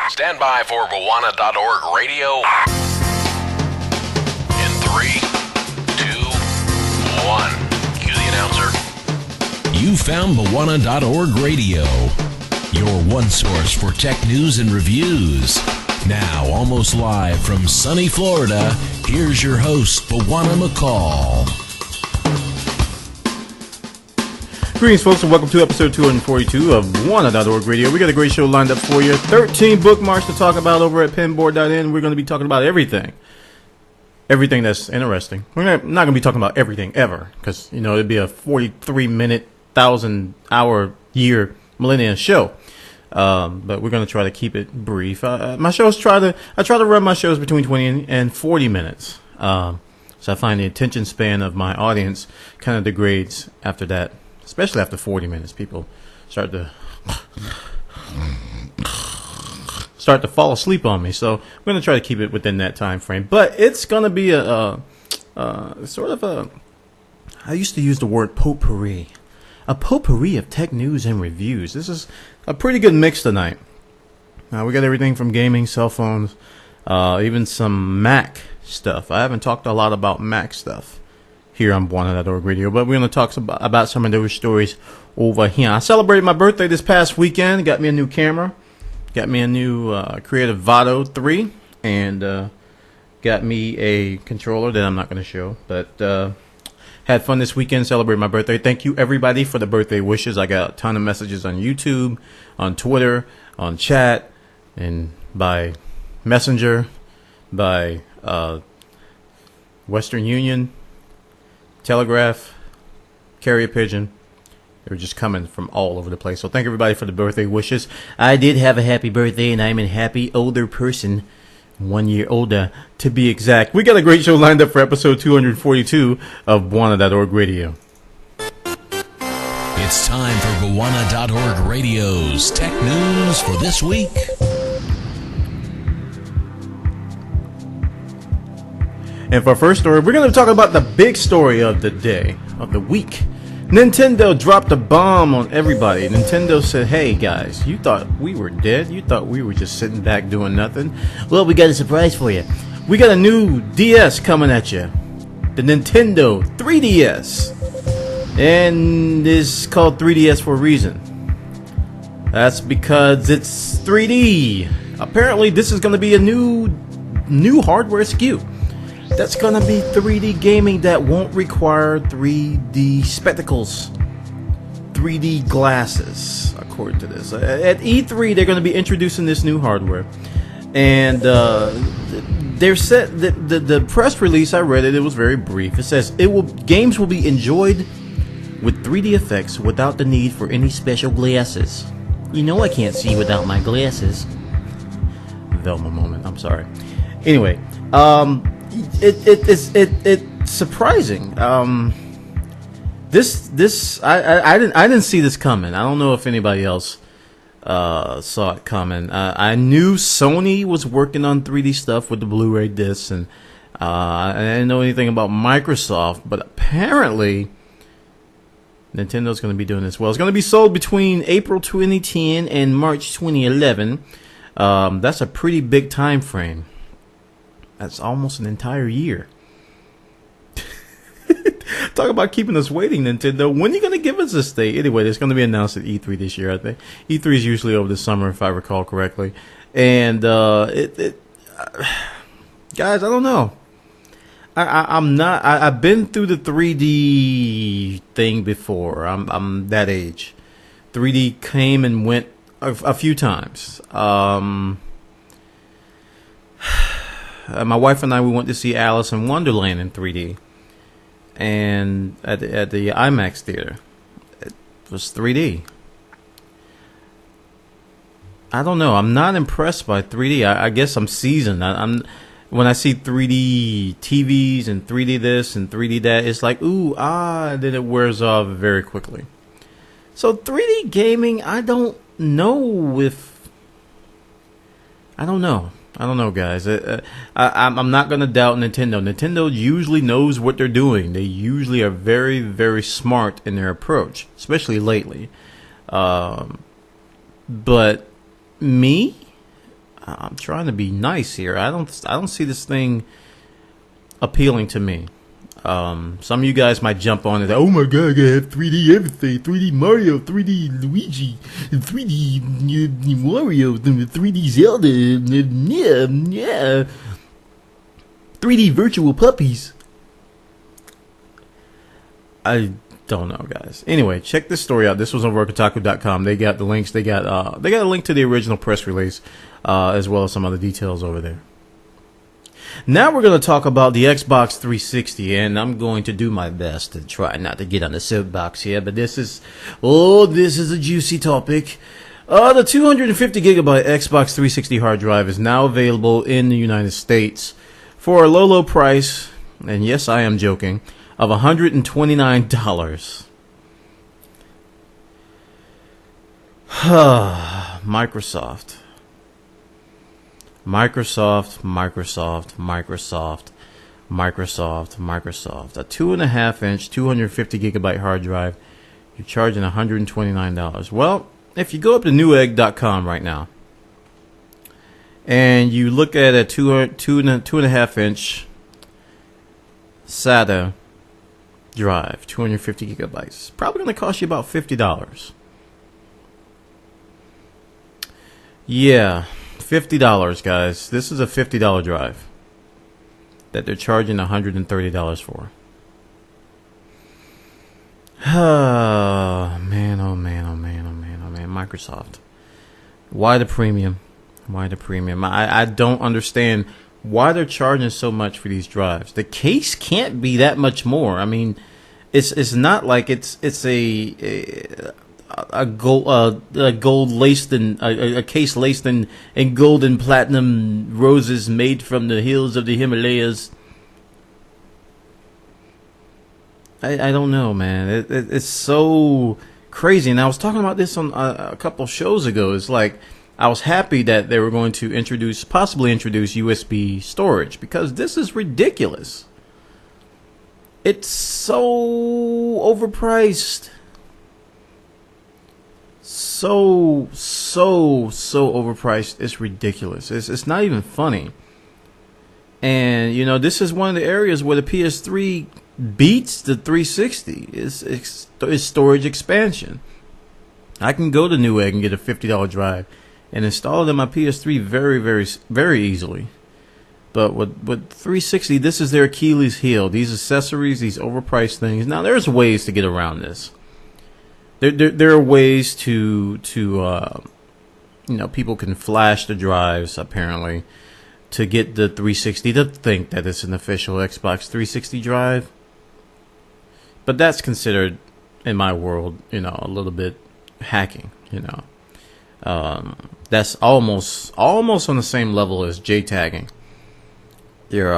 Stand by for Bwana.org radio. In 3, 2, 1. Cue the announcer. You found Bwana.org radio, your one source for tech news and reviews. Now, almost live from sunny Florida, here's your host, Bwana McCall. Greetings, folks, and welcome to episode 242 of Bwana.org radio. We got a great show lined up for you. 13 bookmarks to talk about over at pinboard.in. We're going to be talking about everything. Everything that's interesting. We're not going to be talking about everything ever, because, you know, it'd be a 43-minute, 1,000-hour year millennium show. But we're going to try to keep it brief. My shows I try to run my shows between 20 and 40 minutes. So I find the attention span of my audience kind of degrades after that. Especially after 40 minutes, people start to fall asleep on me. So I'm going to try to keep it within that time frame. But it's going to be a sort of a, I used to use the word potpourri. A potpourri of tech news and reviews. This is a pretty good mix tonight. We got everything from gaming, cell phones, even some Mac stuff. I haven't talked a lot about Mac stuff here on Bwana.org radio, but we're going to talk about some of those stories over here. I celebrated my birthday this past weekend. Got me a new camera, got me a new Creative Vado 3, and got me a controller that I'm not going to show, but had fun this weekend celebrating my birthday. Thank you, everybody, for the birthday wishes. I got a ton of messages on YouTube, on Twitter, on chat, and by Messenger, by Western Union, Telegraph, Carrier Pigeon. They were just coming from all over the place. So thank everybody for the birthday wishes. I did have a happy birthday, and I'm a happy older person. 1 year older, to be exact. We got a great show lined up for episode 242 of Bwana.org radio. It's time for Bwana.org radio's tech news for this week. And for our first story, we're going to talk about the big story of the day, of the week. Nintendo dropped a bomb on everybody. Nintendo said, hey guys, you thought we were dead? You thought we were just sitting back doing nothing? Well, we got a surprise for you. We got a new DS coming at you. The Nintendo 3DS. And it's called 3DS for a reason. That's because it's 3D. Apparently, this is going to be a new hardware SKU. That's going to be 3D gaming that won't require 3D spectacles, 3D glasses, according to this. At E3, they're going to be introducing this new hardware. And they're set, the press release, I read it, it was very brief. It says, games will be enjoyed with 3D effects without the need for any special glasses. You know I can't see without my glasses. Velma moment, I'm sorry. Anyway, it's surprising. This I didn't see this coming. I don't know if anybody else saw it coming. I knew Sony was working on 3D stuff with the Blu-ray discs, and I didn't know anything about Microsoft, but apparently Nintendo's going to be doing this. Well, it's going to be sold between April 2010 and March 2011. That's a pretty big time frame. That's almost an entire year. Talk about keeping us waiting, Nintendo. When are you going to give us this date? Anyway, it's going to be announced at E3 this year, I think. E3 is usually over the summer, if I recall correctly. And, guys, I don't know. I've been through the 3D thing before. I'm that age. 3D came and went a few times. My wife and I, we went to see Alice in Wonderland in 3D, and at the IMAX theater. It was 3D. I don't know. I'm not impressed by 3D. I guess I'm seasoned. When I see 3D TVs and 3D this and 3D that, it's like, ooh, then it wears off very quickly. So 3D gaming, I don't know, guys. I'm not going to doubt Nintendo. Nintendo usually knows what they're doing. They usually are very, very smart in their approach, especially lately. But me, I'm trying to be nice here. I don't see this thing appealing to me. Some of you guys might jump on it. Oh my god, I gotta have 3D everything. 3D Mario, 3D Luigi, 3D Wario, 3D Zelda, yeah. 3D virtual puppies. I don't know, guys. Anyway, check this story out. This was over at Kotaku.com. They got the links. They got a link to the original press release, as well as some other details over there. Now we're going to talk about the Xbox 360, and I'm going to do my best to try not to get on the soapbox here, but this is a juicy topic. The 250 gigabyte Xbox 360 hard drive is now available in the United States for a low price, and yes, I am joking, of $129. Microsoft. A 2.5 inch, 250 gigabyte hard drive. You're charging $129. Well, if you go up to newegg.com right now, and you look at a 2.5 inch SATA drive, 250 gigabytes, it's probably going to cost you about $50. Yeah, $50, guys. This is a $50 drive that they're charging $130 for. Oh man, oh man, oh man, oh man, oh man. Microsoft. Why the premium? Why the premium? I don't understand why they're charging so much for these drives. The case can't be that much more. I mean, it's not like it's a gold laced in a case laced in gold and platinum roses made from the hills of the Himalayas. I don't know, man. It's so crazy. And I was talking about this on a couple shows ago. It's like I was happy that they were going to possibly introduce USB storage, because this is ridiculous. It's so overpriced. So overpriced. It's ridiculous. It's not even funny. And you know, this is one of the areas where the PS3 beats the 360 is storage expansion. I can go to Newegg and get a $50 drive and install it in my PS3 very, very, very easily. But with 360, this is their Achilles heel. These accessories, these overpriced things. Now, there's ways to get around this. There are ways to people can flash the drives, apparently, to get the 360 to think that it's an official Xbox 360 drive. But that's considered, in my world, a little bit hacking, That's almost on the same level as JTagging your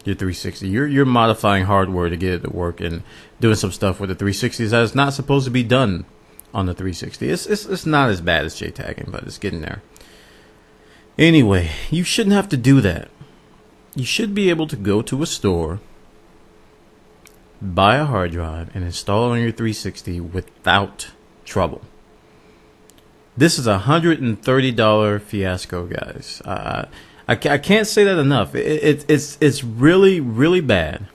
360. You're modifying hardware to get it to work and doing some stuff with the 360s that is not supposed to be done on the 360. It's not as bad as JTagging, but it's getting there. Anyway, you shouldn't have to do that. You should be able to go to a store, buy a hard drive, and install it on your 360 without trouble. This is a $130 fiasco, guys. I can't say that enough. It's really, really bad.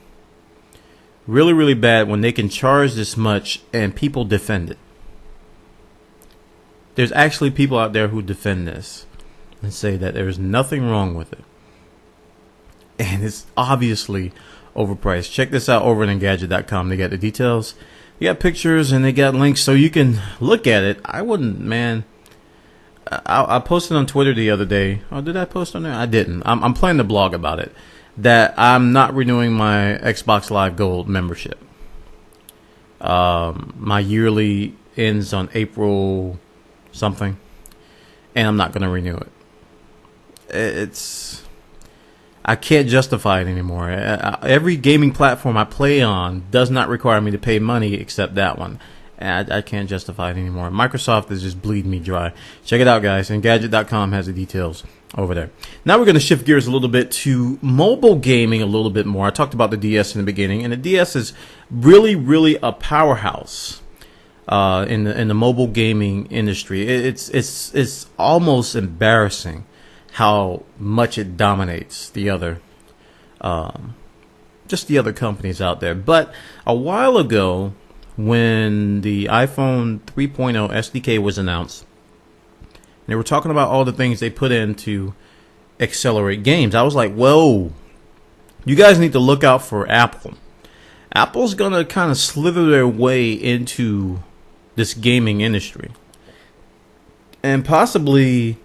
Really, really bad when they can charge this much and people defend it. There's actually people out there who defend this and say that there's nothing wrong with it. And it's obviously overpriced. Check this out over at Engadget.com. They got the details. They got pictures and they got links so you can look at it. I wouldn't, man. I posted on Twitter the other day. Oh, did I post on there? I didn't. I'm planning to blog about it. That I'm not renewing my Xbox Live Gold membership. My yearly ends on April something, and I'm not going to renew it. I can't justify it anymore. Every gaming platform I play on does not require me to pay money except that one. And I can't justify it anymore. Microsoft is just bleeding me dry. Check it out, guys. Engadget.com has the details over there. Now we're going to shift gears a little bit to mobile gaming a little bit more. I talked about the DS in the beginning, and the DS is really, really a powerhouse in the mobile gaming industry. It's almost embarrassing how much it dominates the other, just the other companies out there. But a while ago, when the iPhone 3.0 SDK was announced, they were talking about all the things they put in to accelerate games. I was like, whoa, you guys need to look out for Apple. Apple's going to kind of slither their way into this gaming industry. And possibly,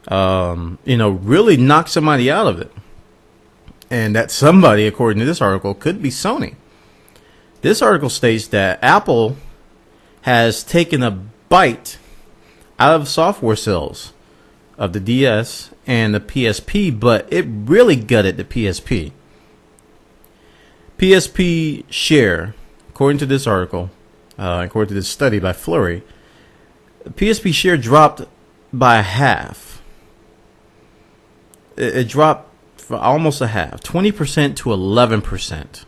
really knock somebody out of it. And that somebody, according to this article, could be Sony. This article states that Apple has taken a bite out of software sales of the DS and the PSP, but it really gutted the PSP. PSP share, according to this article, according to this study by Flurry, PSP share dropped by half. It dropped for almost a half, 20% to 11%.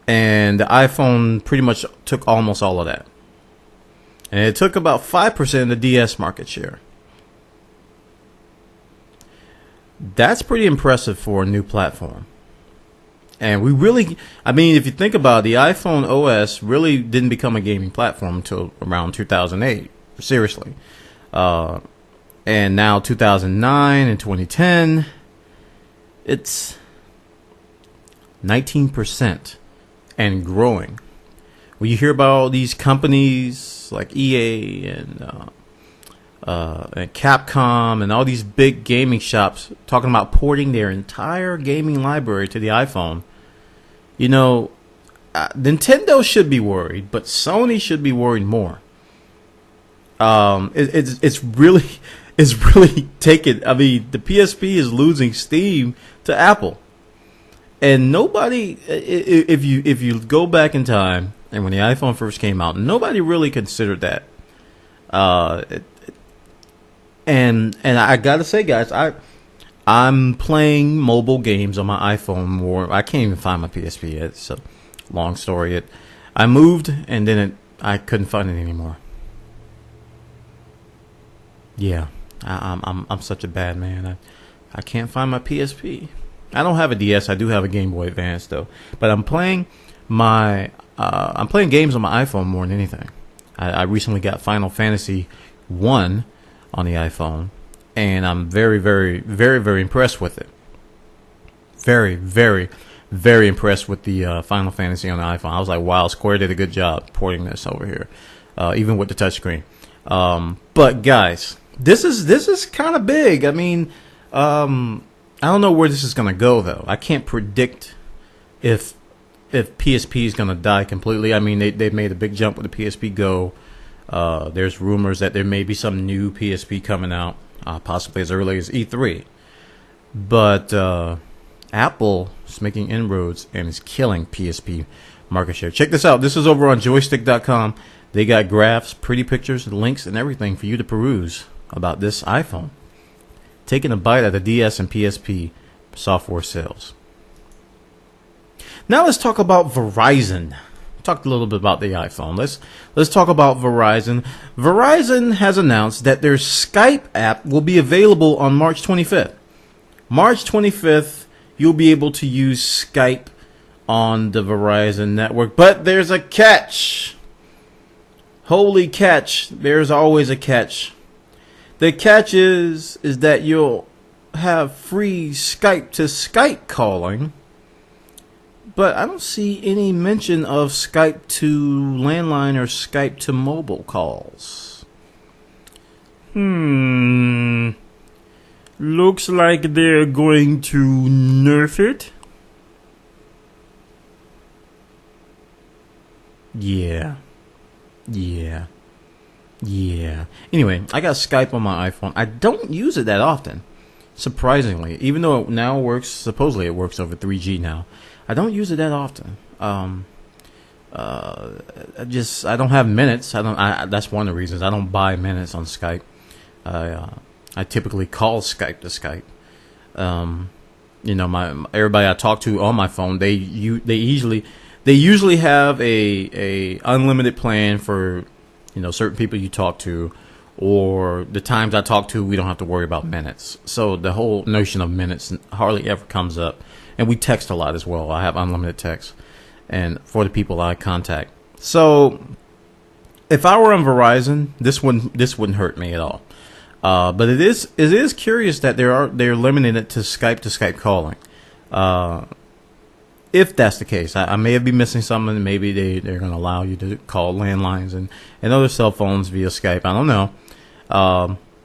And the iPhone pretty much took almost all of that. And it took about 5% of the DS market share. That's pretty impressive for a new platform. And we really, if you think about it, the iPhone OS really didn't become a gaming platform until around 2008. Seriously. And now 2009 and 2010, it's 19% and growing. When you hear about all these companies like EA and Capcom and all these big gaming shops talking about porting their entire gaming library to the iPhone, Nintendo should be worried, but Sony should be worried more. It's really taken. The PSP is losing steam to Apple, and nobody. If you go back in time, and when the iPhone first came out, nobody really considered that. And I gotta say, guys, I'm playing mobile games on my iPhone more. I can't even find my PSP yet. It's a long story. I moved, and then I couldn't find it anymore. Yeah, I'm such a bad man. I can't find my PSP. I don't have a DS. I do have a Game Boy Advance though. But I'm playing games on my iPhone more than anything. I recently got Final Fantasy 1 on the iPhone, and I'm very, very, very, very impressed with it. Very, very, very impressed with the Final Fantasy on the iPhone. I was like, wow, Square did a good job porting this over here, even with the touchscreen. But guys, this is kind of big. I don't know where this is going to go though. I can't predict if PSP is going to die completely. They've made a big jump with the PSP Go. There's rumors that there may be some new PSP coming out, possibly as early as E3. But Apple is making inroads and is killing PSP market share. Check this out. This is over on joystick.com. They got graphs, pretty pictures, links, and everything for you to peruse about this iPhone. Taking a bite out of DS and PSP software sales. Now let's talk about Verizon. Talked a little bit about the iPhone. Let's talk about Verizon. Verizon has announced that their Skype app will be available on March 25th. March 25th, you'll be able to use Skype on the Verizon network, but there's a catch. Holy catch. There's always a catch. The catch is that you'll have free Skype to Skype calling, but I don't see any mention of Skype to landline or Skype to mobile calls. Looks like they're going to nerf it. Yeah. Anyway, I got Skype on my iPhone. I don't use it that often, surprisingly. Even though it now works, supposedly it works over 3G now. I don't use it that often. I don't have minutes. That's one of the reasons I don't buy minutes on Skype. I typically call Skype to Skype. Everybody I talk to on my phone, they usually have a unlimited plan for certain people you talk to, or the times I talk to, we don't have to worry about minutes. So the whole notion of minutes hardly ever comes up. And we text a lot as well. I have unlimited text and for the people I contact. So if I were on Verizon, this wouldn't hurt me at all. But it is curious that they're limiting it to Skype calling. If that's the case, I may be missing something. Maybe they're going to allow you to call landlines and other cell phones via Skype. I don't know.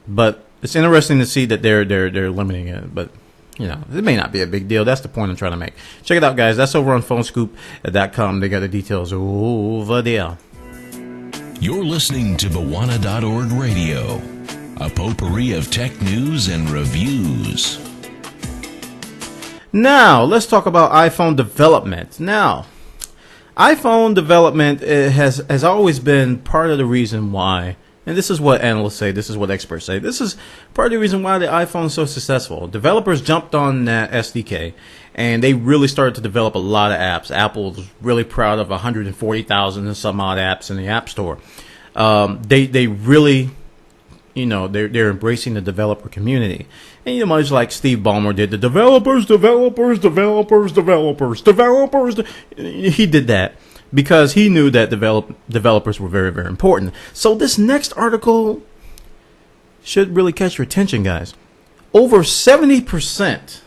But it's interesting to see that they're limiting it. But it may not be a big deal. That's the point I'm trying to make. Check it out, guys. That's over on phonescoop.com. They got the details over there. You're listening to Bawana.org Radio, a potpourri of tech news and reviews. Now, let's talk about iPhone development. Now, iPhone development has always been part of the reason why, and this is what analysts say, this is what experts say, this is part of the reason why the iPhone is so successful. Developers jumped on that SDK, and they really started to develop a lot of apps. Apple's really proud of 140,000 and some odd apps in the App Store. They really, they're embracing the developer community. And much like Steve Ballmer did, the developers. He did that because he knew that developers were very, very important. So this next article should really catch your attention, guys. Over 70%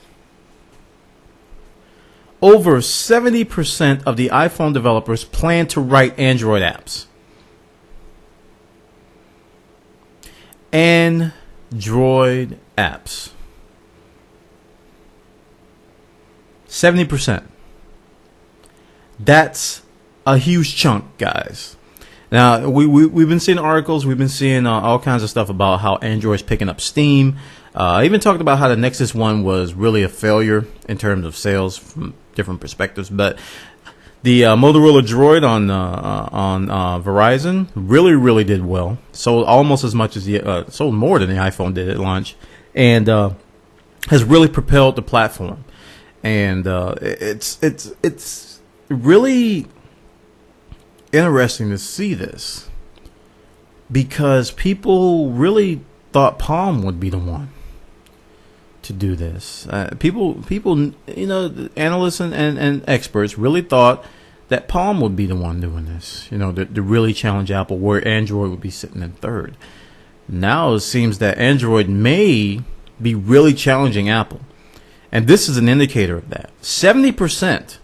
of the iPhone developers plan to write Android apps. Android apps. 70%. That's a huge chunk, guys. Now, we've been seeing articles, we've been seeing all kinds of stuff about how Android's picking up steam. I even talked about how the Nexus 1 was really a failure in terms of sales from different perspectives. But the Motorola Droid on Verizon really did well. Sold almost as much as sold more than the iPhone did at launch, and has really propelled the platform. And it's really interesting to see this because people really thought Palm would be the one to do this. People, analysts and experts really thought that Palm would be the one doing this, to really challenge Apple, where Android would be sitting in third. Now it seems that Android may be really challenging Apple. And this is an indicator of that. 70%.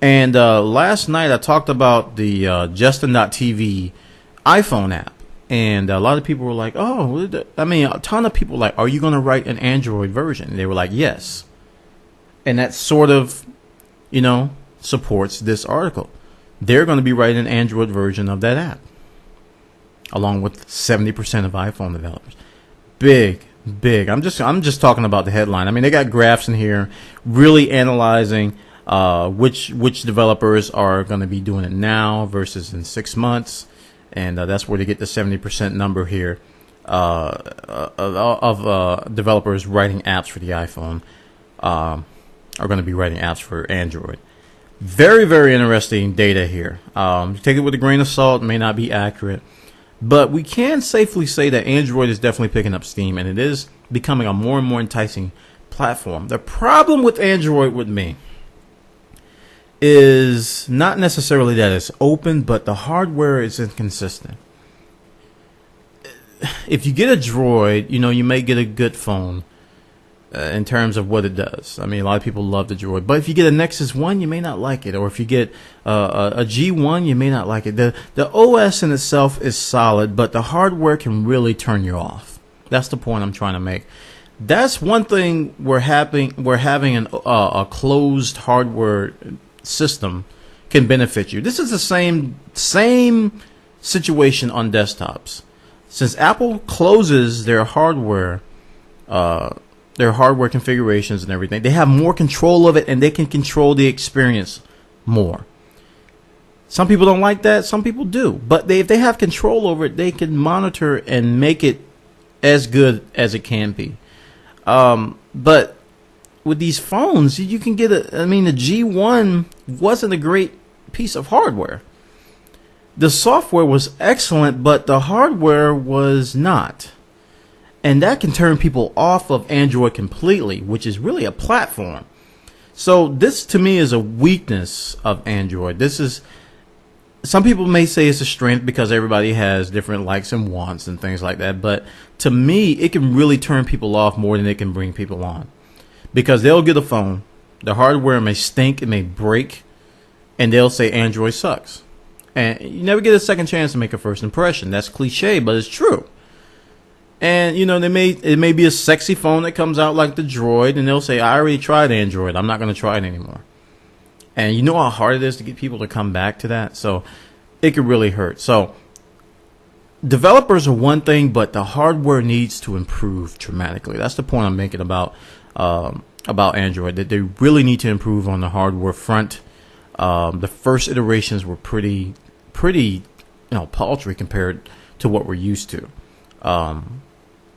And last night I talked about the Justin.tv iPhone app. And a lot of people were like, a ton of people were like, are you going to write an Android version? And they were like, yes. And that sort of, supports this article. They're going to be writing an Android version of that app, along with 70% of iPhone developers. Big. I'm just talking about the headline. I mean, they got graphs in here, really analyzing which developers are going to be doing it now versus in 6 months. And that's where they get the 70% number here of developers writing apps for the iPhone are going to be writing apps for Android. Very, very interesting data here. Take it with a grain of salt. It may not be accurate. But we can safely say that Android is definitely picking up steam, and it is becoming a more and more enticing platform. The problem with Android with me is not necessarily that it's open, but the hardware is inconsistent. If you get a Droid, you may get a good phone in terms of what it does. I mean, a lot of people love the Droid. But if you get a Nexus 1, you may not like it. Or if you get a G1, you may not like it. The OS in itself is solid, but the hardware can really turn you off. That's the point I'm trying to make. That's one thing we're having a closed hardware system can benefit you. This is the same situation on desktops. Since Apple closes their hardware configurations and everything, they have more control of it, and they can control the experience more. Some people don't like that. Some people do. But if they have control over it, they can monitor and make it as good as it can be. But with these phones, you can get the G1 wasn't a great piece of hardware. the software was excellent, but the hardware was not. And that can turn people off of Android completely, which is really a platform. So this to me is a weakness of Android. This is, some people may say it's a strength because everybody has different likes and wants and things like that. But to me, it can really turn people off more than it can bring people on. Because they'll get a phone, the hardware may stink, it may break, and they'll say Android sucks. And you never get a second chance to make a first impression. That's cliche, but it's true. And, it may be a sexy phone that comes out like the Droid, and they'll say, I already tried Android. I'm not going to try it anymore. And you know how hard it is to get people to come back to that? So it could really hurt. So developers are one thing, but the hardware needs to improve dramatically. That's the point I'm making about Android, that they really need to improve on the hardware front. The first iterations were pretty, paltry compared to what we're used to.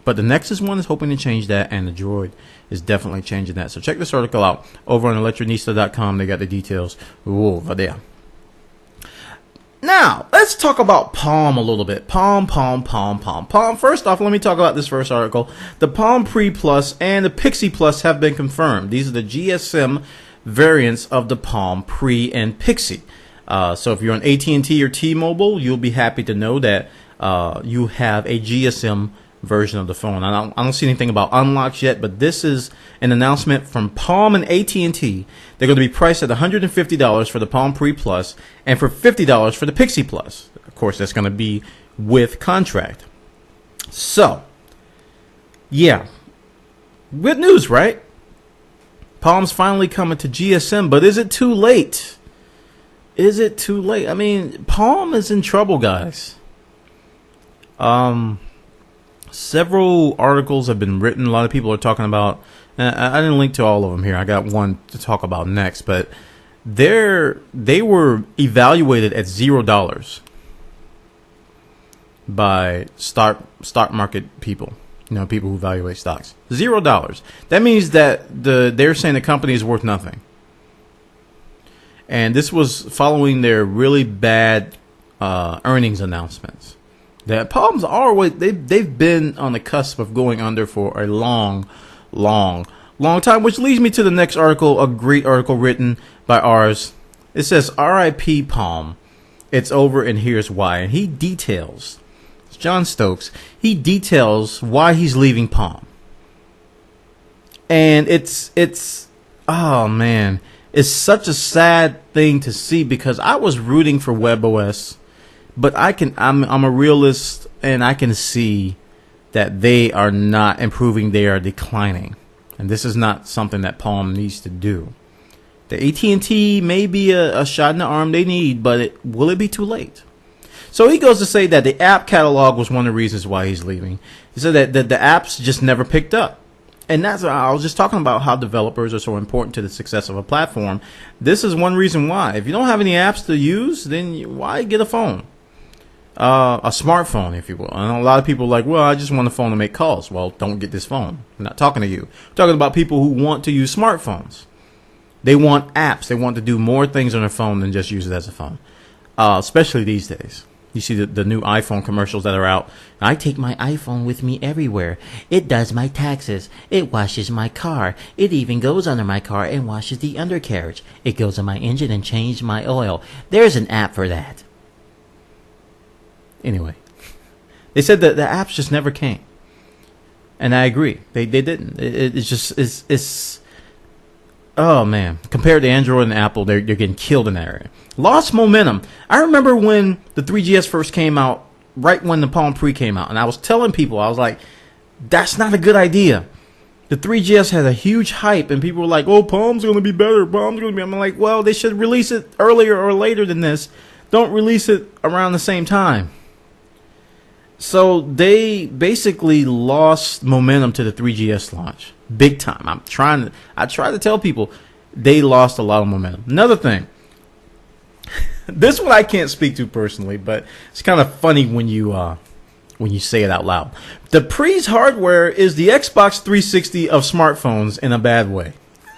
But the Nexus one is hoping to change that, and the Droid is definitely changing that. So check this article out over on electronista.com. They got the details over there. Now, let's talk about Palm a little bit. Palm. First off, let me talk about this first article. The Palm Pre Plus and the Pixie Plus have been confirmed. These are the GSM variants of the Palm Pre and Pixie. So if you're on AT&T or T-Mobile, you'll be happy to know that you have a GSM version of the phone. I don't see anything about unlocks yet, but this is an announcement from Palm and AT&T. They're going to be priced at $150 for the Palm Pre Plus and for $50 for the Pixie Plus. Of course, that's going to be with contract. So, yeah, good news, right? Palm's finally coming to GSM, but is it too late? Is it too late? I mean, Palm is in trouble, guys. Several articles have been written. A lot of people are talking about, I didn't link to all of them here. I got one to talk about next, but they were evaluated at $0 by stock market people. People who evaluate stocks. $0. That means that they're saying the company is worth nothing. And this was following their really bad earnings announcements. That Palms are always, they've been on the cusp of going under for a long time, which leads me to the next article, a great article written by ours. It says, R.I.P. Palm. It's over and here's why. And he details, it's John Stokes, he details why he's leaving Palm. And it's oh man, it's such a sad thing to see because I was rooting for WebOS. But I'm a realist, and I can see that they are not improving; they are declining, and this is not something that Palm needs to do. The AT&T may be a shot in the arm they need, but will it be too late? So he goes to say that the app catalog was one of the reasons why he's leaving. He said that the apps just never picked up, and that's I was just talking about how developers are so important to the success of a platform. This is one reason why. If you don't have any apps to use, then why get a phone? A smartphone, if you will. And a lot of people are like, well, I just want a phone to make calls. Well, don't get this phone. I'm not talking to you. I'm talking about people who want to use smartphones. They want apps. They want to do more things on their phone than just use it as a phone. Especially these days. You see the new iPhone commercials that are out. I take my iPhone with me everywhere. It does my taxes. It washes my car. It even goes under my car and washes the undercarriage. It goes on my engine and changes my oil. There's an app for that. Anyway, they said that the apps just never came, and I agree. They didn't. It's oh man. Compared to Android and Apple, they're getting killed in that area. Lost momentum. I remember when the 3GS first came out, right when the Palm Pre came out, and I was telling people, I was like, that's not a good idea. The 3GS had a huge hype, and people were like, oh, Palm's going to be better. Palm's going to be. I'm like, well, they should release it earlier or later than this. Don't release it around the same time. So they basically lost momentum to the 3GS launch. Big time. I try to tell people they lost a lot of momentum. Another thing. This one I can't speak to personally, but it's kind of funny when you say it out loud. The Pre's hardware is the Xbox 360 of smartphones in a bad way.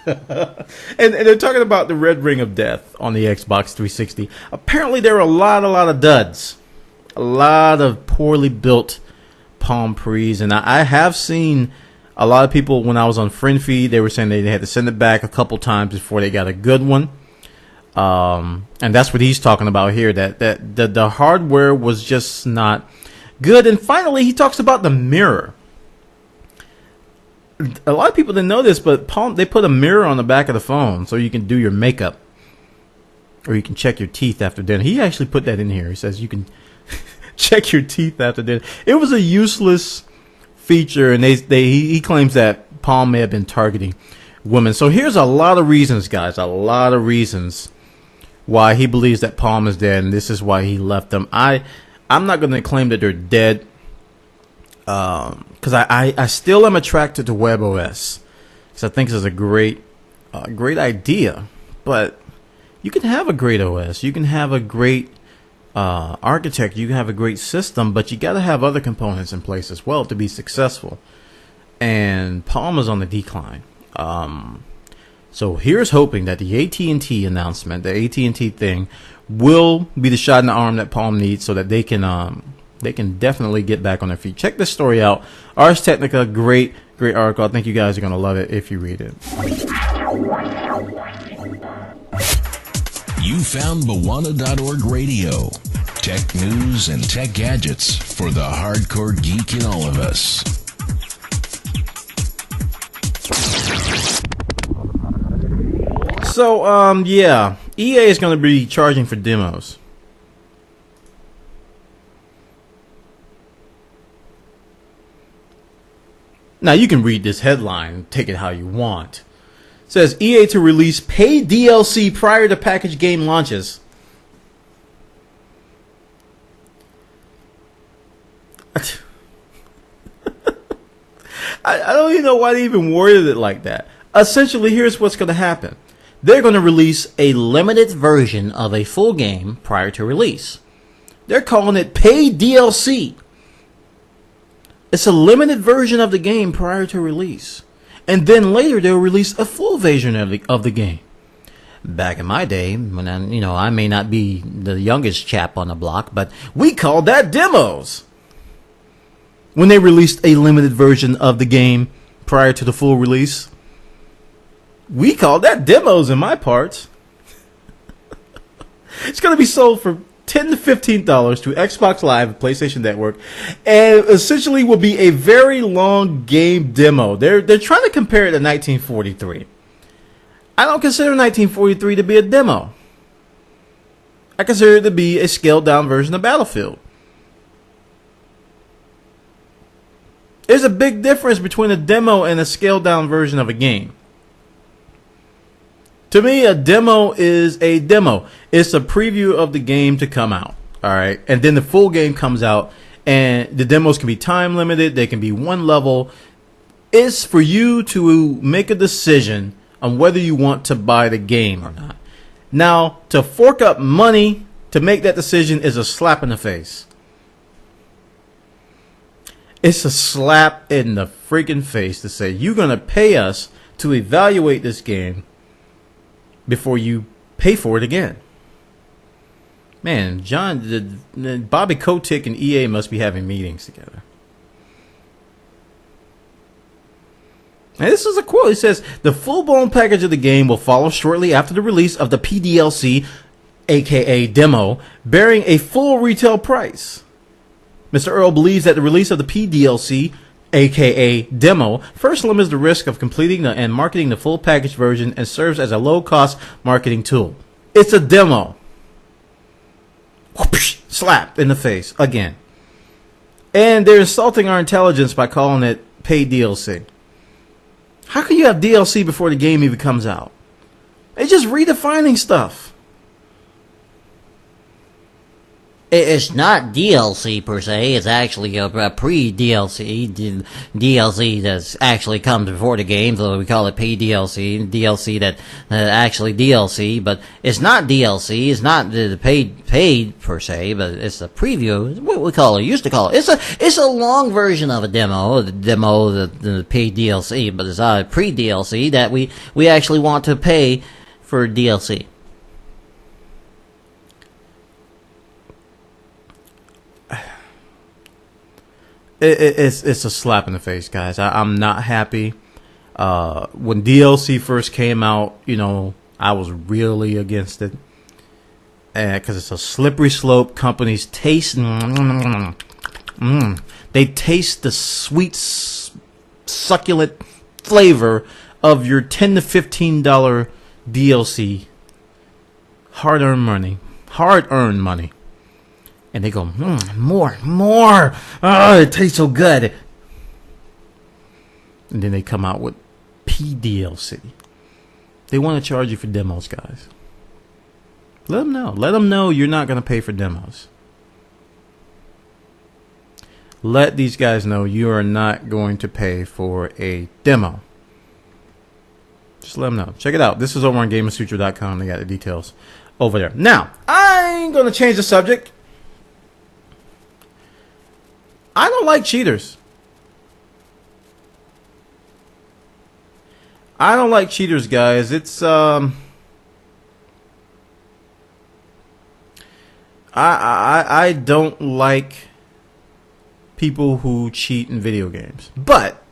And they're talking about the red ring of death on the Xbox 360. Apparently, there were a lot of duds, a lot of poorly built Palm Pres, and I have seen a lot of people when I was on Friend Feed. They were saying they had to send it back a couple times before they got a good one. And that's what he's talking about here. That the hardware was just not good. And finally, he talks about the mirror. A lot of people didn't know this, but they put a mirror on the back of the phone so you can do your makeup, or you can check your teeth after dinner. He actually put that in here. He says you can check your teeth after dinner. It was a useless feature, and he claims that Palm may have been targeting women. So here's a lot of reasons, guys, a lot of reasons why he believes that Palm is dead, and this is why he left them. I'm not going to claim that they're dead, because I still am attracted to WebOS, because I think this is a great idea. But you can have a great OS, you can have a great architect, you can have a great system, but you got to have other components in place as well to be successful. And Palm is on the decline. So here's hoping that the AT&T announcement, the AT&T thing, will be the shot in the arm that Palm needs, so that they can definitely get back on their feet. Check this story out. Ars Technica, great article. I think you guys are going to love it if you read it. You found Bawana.org Radio. Tech news and tech gadgets for the hardcore geek in all of us. So, yeah, EA is going to be charging for demos. Now, you can read this headline, take it how you want. It says EA to release paid DLC prior to packaged game launches. I don't even know why they even worded it like that. Essentially, here's what's going to happen. They're going to release a limited version of a full game prior to release. They're calling it paid DLC. It's a limited version of the game prior to release. And then later they'll release a full version of the game. Back in my day, when I may not be the youngest chap on the block, but we called that demos. When they released a limited version of the game prior to the full release, we called that demos in my parts. It's going to be sold for $10 to $15 to Xbox Live and PlayStation Network, and essentially will be a very long game demo. They're trying to compare it to 1943. I don't consider 1943 to be a demo. I consider it to be a scaled down version of Battlefield. There's a big difference between a demo and a scaled down version of a game. To me, a demo is a demo. It's a preview of the game to come out. All right. And then the full game comes out, and the demos can be time limited. They can be one level. It's for you to make a decision on whether you want to buy the game or not. Now, to fork up money to make that decision is a slap in the face. It's a slap in the freaking face to say, you're going to pay us to evaluate this game before you pay for it again. Man, Bobby Kotick and EA must be having meetings together. And this is a quote. It says, the full-blown package of the game will follow shortly after the release of the PDLC, aka demo, bearing a full retail price. Mr. Earl believes that the release of the PDLC, aka demo, first limits the risk of completing and marketing the full package version and serves as a low-cost marketing tool. It's a demo. Whoosh, slapped in the face again. And they're insulting our intelligence by calling it paid DLC. How can you have DLC before the game even comes out? They're just redefining stuff. It's not DLC per se. It's actually a pre-DLC. DLC that actually comes before the game, so we call it PDLC. DLC that actually DLC, but it's not DLC. It's not the paid per se, but it's a preview. What we call it, used to call it. It's a long version of a demo. The paid DLC, but it's a pre-DLC that we actually want to pay for DLC. It's a slap in the face, guys. I'm not happy. When DLC first came out, I was really against it, because it's a slippery slope. Companies taste, they taste the sweet, succulent flavor of your $10 to $15 DLC. Hard-earned money. And they go, more. Oh, it tastes so good. And then they come out with PDLC. They want to charge you for demos, guys. Let them know. Let them know you're not going to pay for demos. Let these guys know you are not going to pay for a demo. Just let them know. Check it out. This is over on GamersSutra.com. They got the details over there. Now, I ain't going to change the subject. I don't like cheaters. I don't like cheaters, guys. It's I don't like people who cheat in video games. But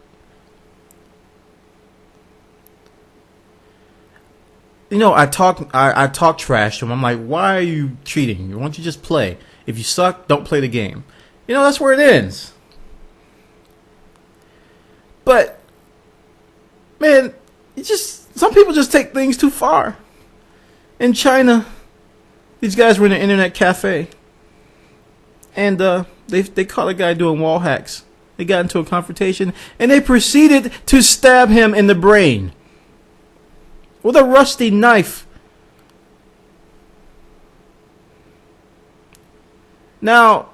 I talk trash to them. I'm like, why are you cheating? Why don't you just play? If you suck, don't play the game. That's where it ends. But, man, some people just take things too far. In China, these guys were in an internet cafe, and they caught a guy doing wall hacks. They got into a confrontation, and they proceeded to stab him in the brain with a rusty knife. Now,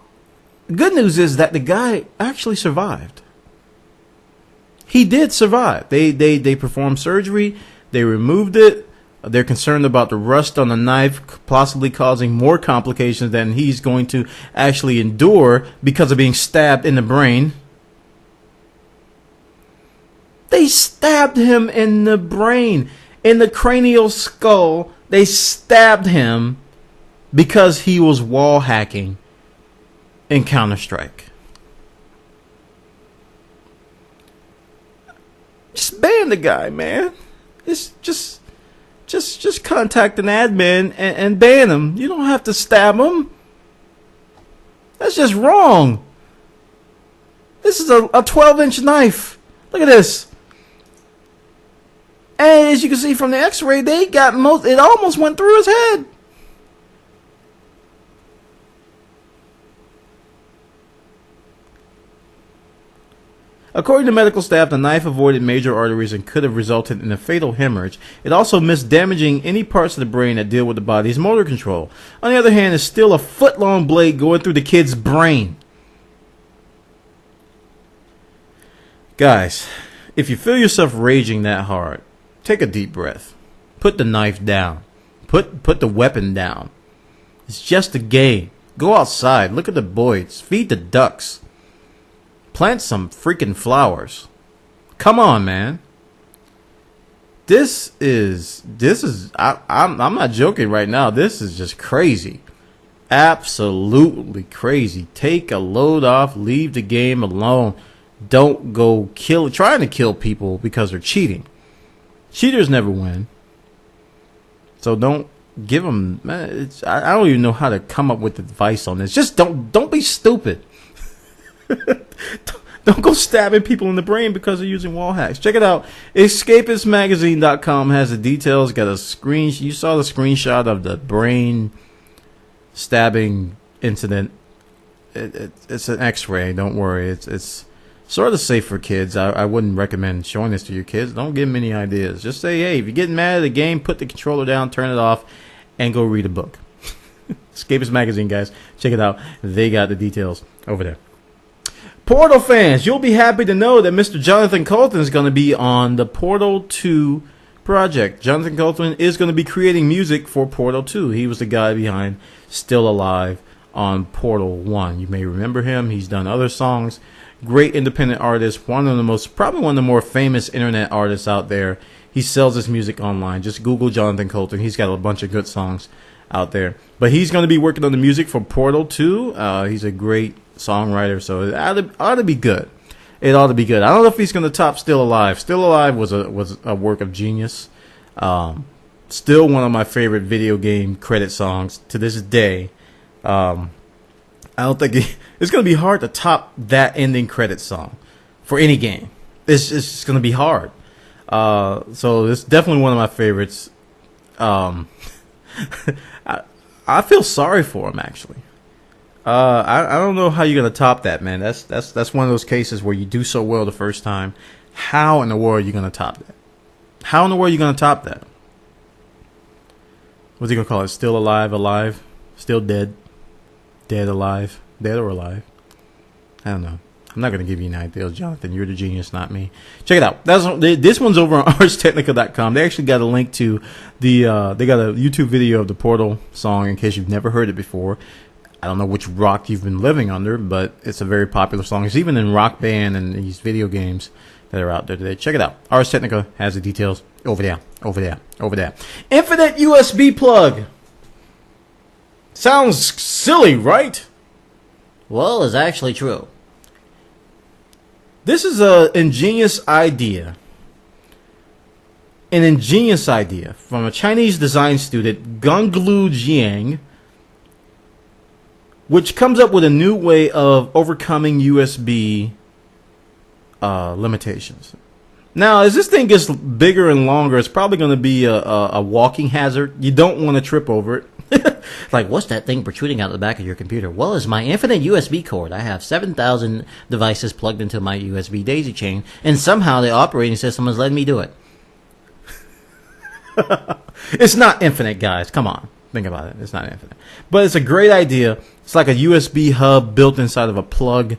the good news is that the guy actually survived. He did survive. They performed surgery. They removed it. They're concerned about the rust on the knife possibly causing more complications than he's going to actually endure because of being stabbed in the brain. They stabbed him in the brain, in the cranial skull. They stabbed him because he was wall hacking in Counter-Strike. Just ban the guy, man. It's just contact an admin and ban him. You don't have to stab him. That's just wrong. This is a 12-inch knife. Look at this. And as you can see from the X-ray, it almost went through his head. According to medical staff, the knife avoided major arteries and could have resulted in a fatal hemorrhage. It also missed damaging any parts of the brain that deal with the body's motor control. On the other hand, there's still a foot-long blade going through the kid's brain. Guys, if you feel yourself raging that hard, take a deep breath. Put the knife down. Put the weapon down. It's just a game. Go outside. Look at the boys. Feed the ducks. Plant some freaking flowers. Come on, man. I'm not joking right now. This is just crazy. Absolutely crazy. Take a load off. Leave the game alone. Don't go trying to kill people because they're cheating. Cheaters never win. So don't give them. Man, I don't even know how to come up with advice on this. Just don't be stupid. Don't go stabbing people in the brain because they're using wall hacks. Check it out. EscapistMagazine.com has the details. Got a screen. You saw the screenshot of the brain stabbing incident. It's an X-ray. Don't worry. It's sort of safe for kids. I wouldn't recommend showing this to your kids. Don't give them any ideas. Just say, hey, if you're getting mad at the game, put the controller down, turn it off, and go read a book. Escapist Magazine, guys. Check it out. They got the details over there. Portal fans, you'll be happy to know that Mr. Jonathan Coulton is going to be on the Portal 2 project. Jonathan Coulton is going to be creating music for Portal 2. He was the guy behind Still Alive on Portal 1. You may remember him. He's done other songs. Great independent artist. Probably one of the more famous internet artists out there. He sells his music online. Just Google Jonathan Coulton. He's got a bunch of good songs out there. But he's going to be working on the music for Portal 2. He's a great songwriter, so it ought to be good. It ought to be good. I don't know if he's going to top Still Alive. Still Alive was a work of genius. Still one of my favorite video game credit songs to this day. I don't think it's going to be hard to top that ending credit song for any game. It's just going to be hard. So it's definitely one of my favorites. I feel sorry for him, actually. I don't know how you're gonna top that, man. That's one of those cases where you do so well the first time. How in the world are you gonna top that? How in the world are you gonna top that? What's he gonna call it? Still alive, alive, still dead, dead, alive, dead or alive? I don't know. I'm not gonna give you any ideas, Jonathan. You're the genius, not me. Check it out. This one's over on ArsTechnica.com. They actually got a link to the. They got a YouTube video of the Portal song in case you've never heard it before. I don't know which rock you've been living under, but it's a very popular song. It's even in Rock Band and these video games that are out there today. Check it out. Ars Technica has the details over there, over there, over there. Infinite USB plug. Sounds silly, right? Well, it's actually true. This is an ingenious idea. An ingenious idea from a Chinese design student, Gonglu Jiang, which comes up with a new way of overcoming USB limitations. Now, as this thing gets bigger and longer, it's probably going to be a walking hazard. You don't want to trip over it. Like, what's that thing protruding out the back of your computer? Well, it's my infinite USB cord. I have 7,000 devices plugged into my USB daisy chain, and somehow the operating system is letting me do it. It's not infinite, guys. Come on. Think about it. It's not infinite. But it's a great idea. It's like a USB hub built inside of a plug.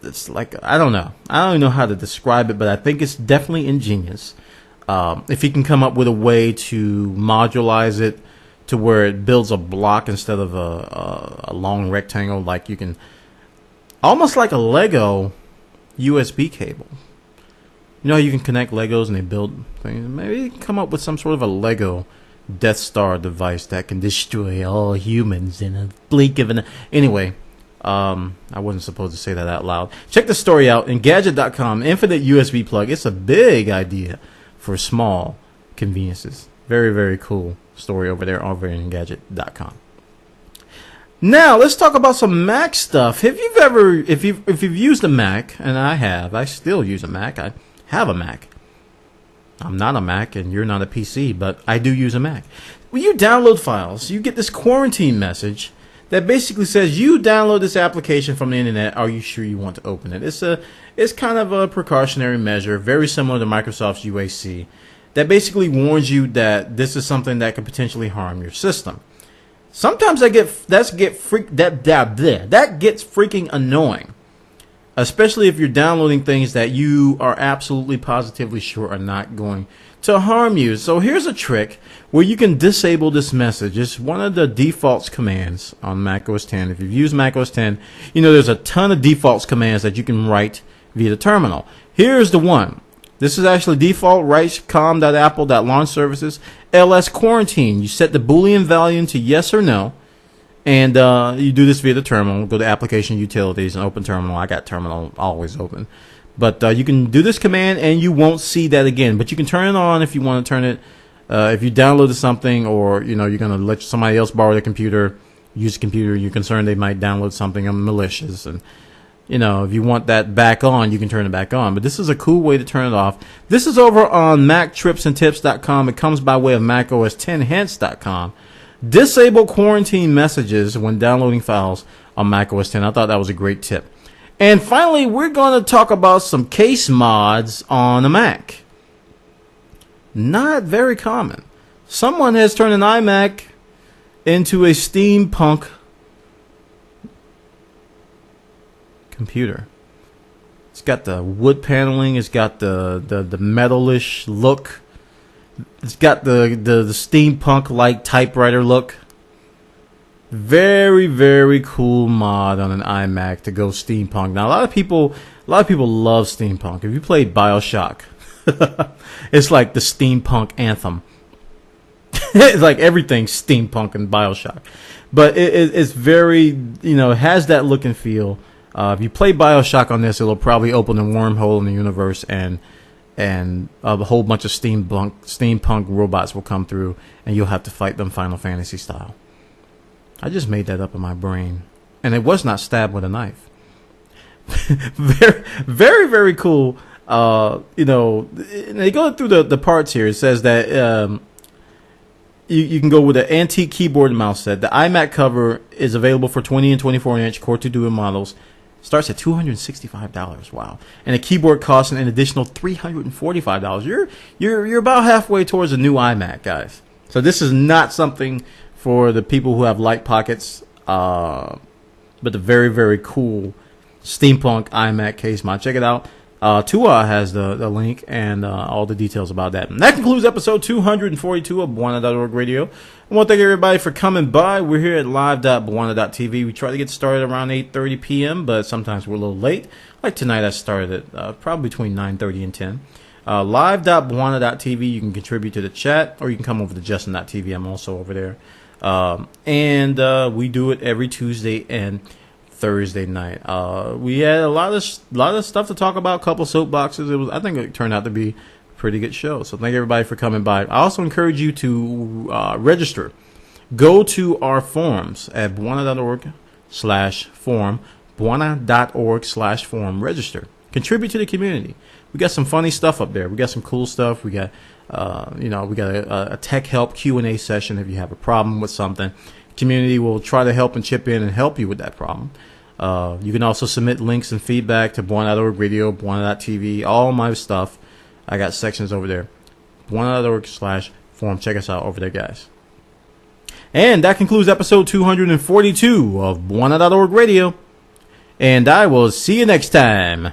It's like, I don't know. I don't even know how to describe it, but I think it's definitely ingenious. If you can come up with a way to modularize it to where it builds a block instead of a long rectangle, like you can, almost like a Lego USB cable. You know how you can connect Legos and they build things? Maybe you can come up with some sort of a Lego Death Star device that can destroy all humans in a blink of an... Anyway, I wasn't supposed to say that out loud. Check the story out. Engadget.com, infinite USB plug. It's a big idea for small conveniences. Very, very cool story over there over in Engadget.com. Now, let's talk about some Mac stuff. If you've used a Mac, and I still use a Mac. I have a Mac. I'm not a Mac and you're not a PC, but I do use a Mac. When you download files, you get this quarantine message that basically says you download this application from the internet. Are you sure you want to open it? It's kind of a precautionary measure, very similar to Microsoft's UAC, that basically warns you that this is something that could potentially harm your system. Sometimes that gets freaking annoying. Especially if you're downloading things that you are absolutely positively sure are not going to harm you. So here's a trick where you can disable this message. It's one of the defaults commands on Mac OS X. If you've used Mac OS X, you know there's a ton of defaults commands that you can write via the terminal. Here's the one. This is actually default. Write com.apple.launch services ls quarantine. You set the Boolean value to yes or no. And you do this via the terminal. Go to Application Utilities and open Terminal. I got Terminal always open. But you can do this command and you won't see that again. But you can turn it on if you want to turn it. If you downloaded something or you're going to let somebody else borrow their computer, use a computer, you're concerned they might download something malicious. And, if you want that back on, you can turn it back on. But this is a cool way to turn it off. This is over on MacTripsandTips.com. It comes by way of MacOS10Hints.com. Disable quarantine messages when downloading files on Mac OS X. I thought that was a great tip. And finally, we're going to talk about some case mods on a Mac. Not very common. Someone has turned an iMac into a steampunk computer. It's got the wood paneling. It's got the metalish look. It's got the steampunk-like typewriter look. Very, very cool mod on an iMac to go steampunk. Now, a lot of people love steampunk. If you played BioShock, it's like the steampunk anthem. It's like everything's steampunk in BioShock. But it's very, it has that look and feel. If you play BioShock on this, it'll probably open a wormhole in the universe, and a whole bunch of steampunk robots will come through, and you'll have to fight them Final Fantasy style. I just made that up in my brain, and it was not stabbed with a knife. Very, very, very cool. They go through the parts here. It says that you can go with an antique keyboard and mouse set. The iMac cover is available for 20 and 24-inch Core 2 Duo models. Starts at $265. Wow. And a keyboard costs an additional $345. You're about halfway towards a new iMac, guys. So this is not something for the people who have light pockets, but the very, very cool steampunk iMac case mod. Check it out. Tua has the link and all the details about that. And that concludes episode 242 of Buana.org Radio. I want to thank everybody for coming by. We're here at live.buana.tv. We try to get started around 8:30 p.m., but sometimes we're a little late. Like tonight, I started at probably between 9:30 and 10. Live.buana.tv, you can contribute to the chat, or you can come over to Justin.tv. I'm also over there. And we do it every Tuesday and Thursday night. We had a lot of stuff to talk about, a couple soapboxes. I think it turned out to be a pretty good show. So thank everybody for coming by. I also encourage you to register. Go to our forums at buana.org/forum, buana.org/forum. Register. Contribute to the community. We got some funny stuff up there. We got some cool stuff. We got we got a tech help Q&A session if you have a problem with something. Community will try to help and chip in and help you with that problem. You can also submit links and feedback to Buana.org Radio, Buana.tv, all my stuff. I got sections over there. Buana.org/forum. Check us out over there, guys. And that concludes episode 242 of Buana.org Radio. And I will see you next time.